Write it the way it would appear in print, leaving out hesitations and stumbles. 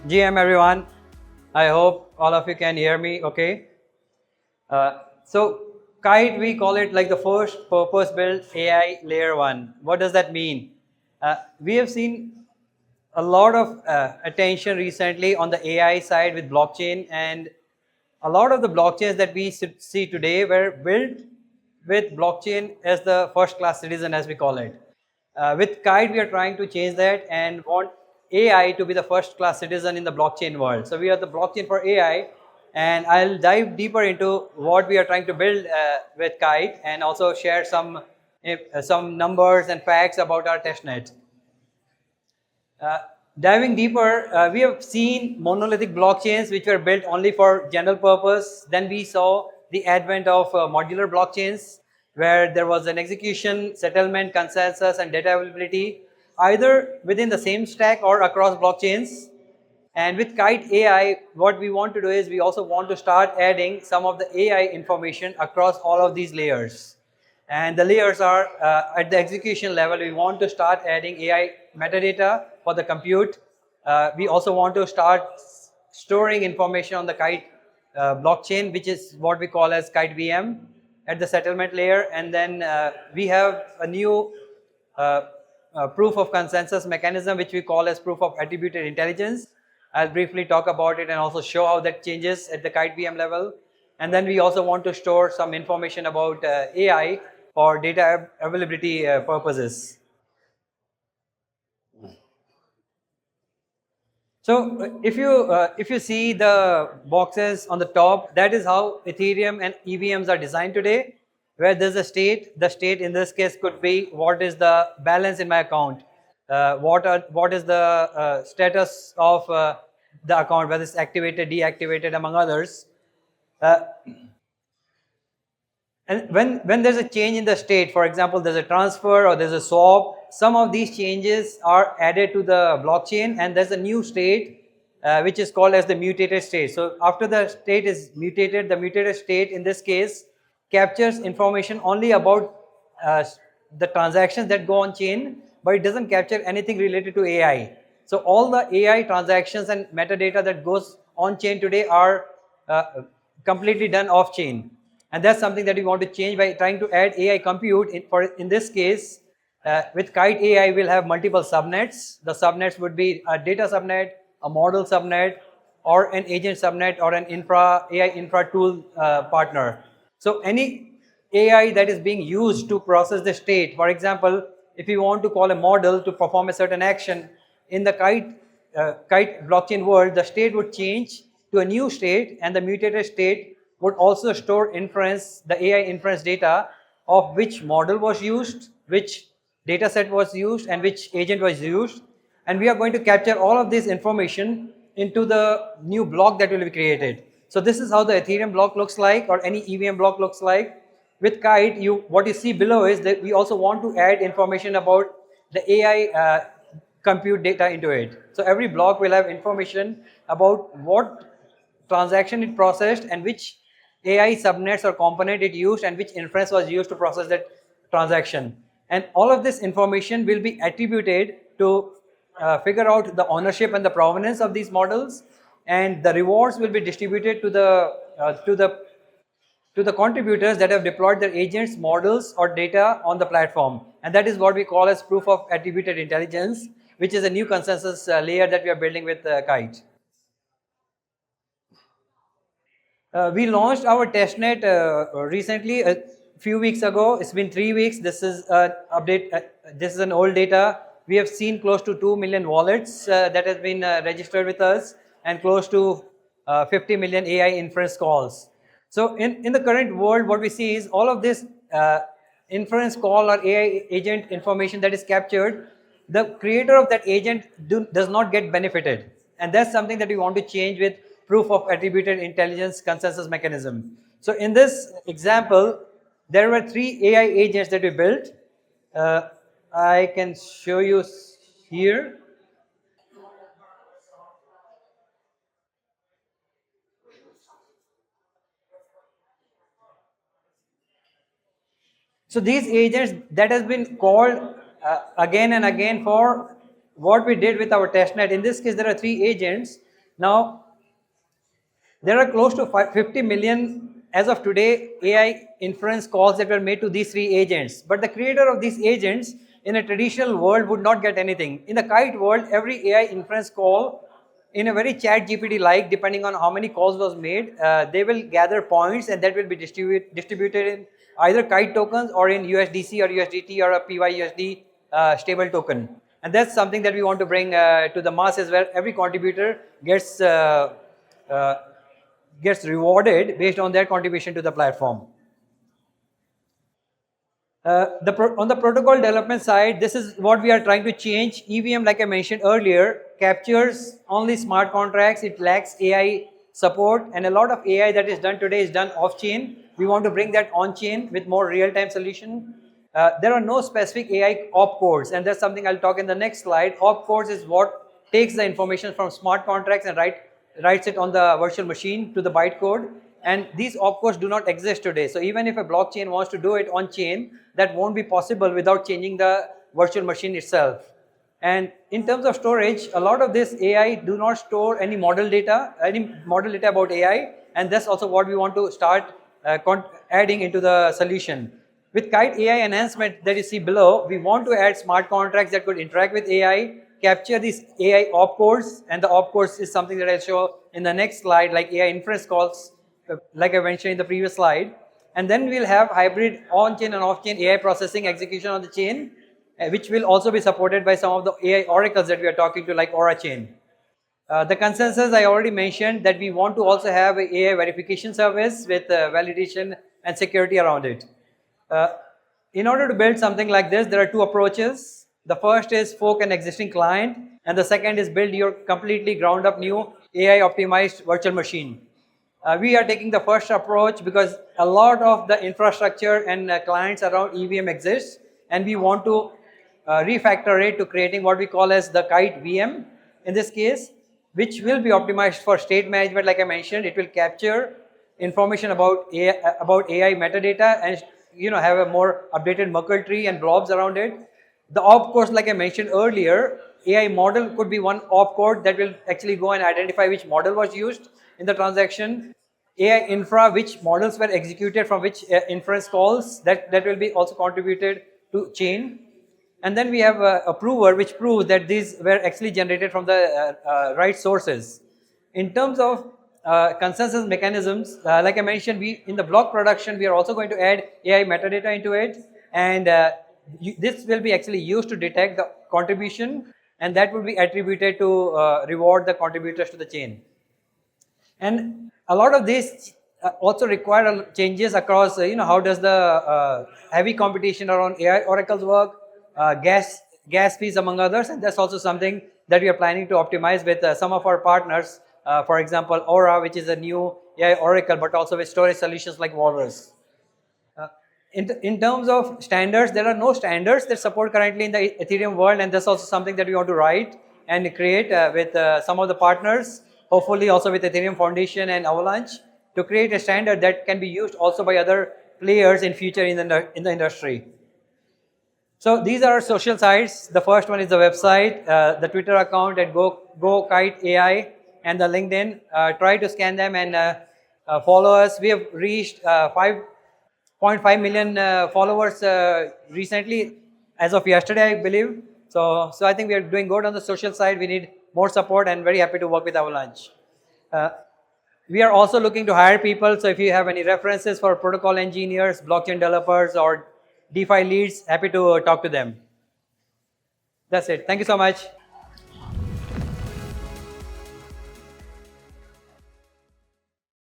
GM everyone. I hope all of you can hear me okay. So Kite, we call it like the first purpose-built AI layer 1. What does that mean? We have seen a lot of attention recently on the AI side with blockchain, and a lot of the blockchains that we see today were built with blockchain as the first class citizen, as we call it. With Kite, we are trying to change that and want AI to be the first class citizen in the blockchain world. So we are the blockchain for AI, and I'll dive deeper into what we are trying to build with Kite, and also share some numbers and facts about our testnet. Diving deeper, we have seen monolithic blockchains which were built only for general purpose. Then we saw the advent of modular blockchains, where there was an execution, settlement, consensus, and data availability, either within the same stack or across blockchains. And with Kite AI, what we want to do is we also want to start adding some of the AI information across all of these layers. And the layers are at the execution level, we want to start adding AI metadata for the compute. We also want to start storing information on the Kite blockchain, which is what we call as Kite VM at the settlement layer. And then we have a new proof of consensus mechanism, which we call as proof of attributed intelligence. I'll briefly talk about it and also show how that changes at the Kite VM level. And then we also want to store some information about AI for data availability purposes. So if you see the boxes on the top, that is how Ethereum and EVMs are designed today, where there's a state. The state in this case could be what is the balance in my account, what is the status of the account, whether it's activated, deactivated, among others. And when there's a change in the state, for example, there's a transfer or there's a swap, some of these changes are added to the blockchain, and there's a new state which is called as the mutated state. So after the state is mutated, the mutated state in this case captures information only about the transactions that go on chain, but it doesn't capture anything related to AI. So all the AI transactions and metadata that goes on chain today are completely done off chain. And that's something that we want to change by trying to add AI compute. In this case, with Kite AI, we'll have multiple subnets. The subnets would be a data subnet, a model subnet, or an agent subnet, or an AI infra tool partner. So any AI that is being used to process the state, for example, if you want to call a model to perform a certain action, in the Kite blockchain world, the state would change to a new state, and the mutated state would also store the AI inference data of which model was used, which data set was used, and which agent was used. And we are going to capture all of this information into the new block that will be created. So this is how the Ethereum block looks like, or any EVM block looks like. With Kite, what you see below is that we also want to add information about the AI compute data into it. So every block will have information about what transaction it processed and which AI subnets or component it used and which inference was used to process that transaction. And all of this information will be attributed to figure out the ownership and the provenance of these models, and the rewards will be distributed to the contributors that have deployed their agents, models, or data on the platform. And that is what we call as proof of attributed intelligence, which is a new consensus layer that we are building with Kite. We launched our testnet recently, a few weeks ago. It's been 3 weeks. This is an update. This is an old data. We have seen close to 2 million wallets that has been registered with us, and close to 50 million AI inference calls. So in the current world, what we see is all of this inference call or AI agent information that is captured, the creator of that agent does not get benefited. And that's something that we want to change with proof of attributed intelligence consensus mechanism. So in this example, there were 3 AI agents that we built. I can show you here. So these agents that has been called again and again for what we did with our testnet. In this case, there are 3 agents Now, there are close to 50 million, as of today, AI inference calls that were made to these three agents. But the creator of these agents in a traditional world would not get anything. In the Kite world, every AI inference call, in a very chat GPT like, depending on how many calls was made, they will gather points and that will be distributed in either Kite tokens or in USDC or USDT or a PYUSD stable token. And that's something that we want to bring to the masses, where every contributor uh, gets rewarded based on their contribution to the platform. On the protocol development side, this is what we are trying to change. EVM, like I mentioned earlier, captures only smart contracts. It lacks AI support, and a lot of AI that is done today is done off-chain. We want to bring that on-chain with more real-time solution. There are no specific AI opcodes, and that's something I'll talk in the next slide. Opcodes is what takes the information from smart contracts and writes it on the virtual machine to the bytecode. And these opcodes do not exist today. So even if a blockchain wants to do it on chain, that won't be possible without changing the virtual machine itself. And in terms of storage, a lot of this AI do not store any model data about AI, and that's also what we want to start adding into the solution. With Kite AI enhancement that you see below, we want to add smart contracts that could interact with AI, capture these AI opcodes, and the opcodes is something that I'll show in the next slide, like AI inference calls, like I mentioned in the previous slide. And then we'll have hybrid on-chain and off-chain AI processing execution on the chain, which will also be supported by some of the AI oracles that we are talking to, like Aura Chain. The consensus I already mentioned, that we want to also have an AI verification service with validation and security around it. In order to build something like this, there are two approaches. The first is fork an existing client, and the second is build your completely ground up new AI optimized virtual machine. We are taking the first approach because a lot of the infrastructure and clients around EVM exists, and we want to refactor it to creating what we call as the Kite VM in this case, which will be optimized for state management. Like I mentioned, it will capture information about AI metadata and have a more updated Merkle tree and blobs around it. The opcodes, like I mentioned earlier, AI model could be one opcode that will actually go and identify which model was used in the transaction. AI infra, which models were executed from which inference calls, that will be also contributed to chain. And then we have a prover which proves that these were actually generated from the right sources. In terms of consensus mechanisms, like I mentioned, in the block production, we are also going to add AI metadata into it, and this will be actually used to detect the contribution, and that will be attributed to reward the contributors to the chain. And a lot of these also require changes across, how does the heavy competition around AI oracles work, gas fees among others, and that's also something that we are planning to optimize with some of our partners. For example, Aura, which is a new AI oracle, but also with storage solutions like Walrus. In terms of standards, there are no standards that support currently in the Ethereum world, and that's also something that we want to write and create with some of the partners, hopefully also with Ethereum Foundation and Avalanche, to create a standard that can be used also by other players in future in the industry. So these are our social sites. The first one is the website, the Twitter account at gokite.ai, and the LinkedIn. Try to scan them and follow us. We have reached 5.5 million followers recently, as of yesterday, I believe. So I think we are doing good on the social side. We need more support, and very happy to work with Avalanche. We are also looking to hire people. So if you have any references for protocol engineers, blockchain developers, or DeFi leads, happy to talk to them. That's it. Thank you so much.